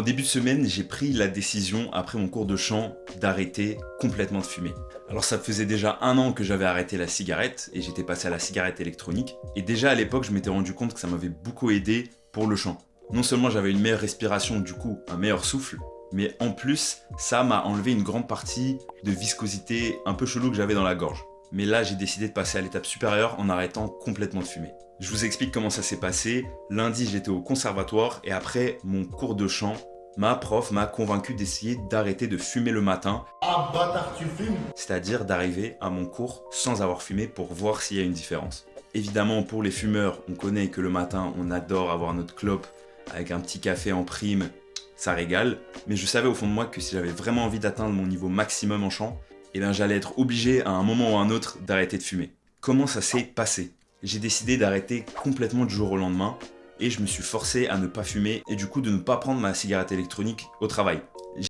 En début de semaine, j'ai pris la décision, après mon cours de chant, d'arrêter complètement de fumer. Alors ça faisait déjà 1 an que j'avais arrêté la cigarette et j'étais passé à la cigarette électronique. Et déjà à l'époque, je m'étais rendu compte que ça m'avait beaucoup aidé pour le chant. Non seulement j'avais une meilleure respiration, du coup un meilleur souffle, mais en plus, ça m'a enlevé une grande partie de viscosité un peu chelou que j'avais dans la gorge. Mais là, j'ai décidé de passer à l'étape supérieure en arrêtant complètement de fumer. Je vous explique comment ça s'est passé. Lundi, j'étais au conservatoire et après mon cours de chant, ma prof m'a convaincu d'essayer d'arrêter de fumer le matin. Ah bâtard, tu fumes? C'est-à-dire d'arriver à mon cours sans avoir fumé pour voir s'il y a une différence. Évidemment, pour les fumeurs, on connaît que le matin, on adore avoir notre clope avec un petit café en prime, ça régale. Mais je savais au fond de moi que si j'avais vraiment envie d'atteindre mon niveau maximum en chant, j'allais être obligé à un moment ou à un autre d'arrêter de fumer. Comment ça s'est passé? J'ai décidé d'arrêter complètement du jour au lendemain et je me suis forcé à ne pas fumer et du coup de ne pas prendre ma cigarette électronique au travail.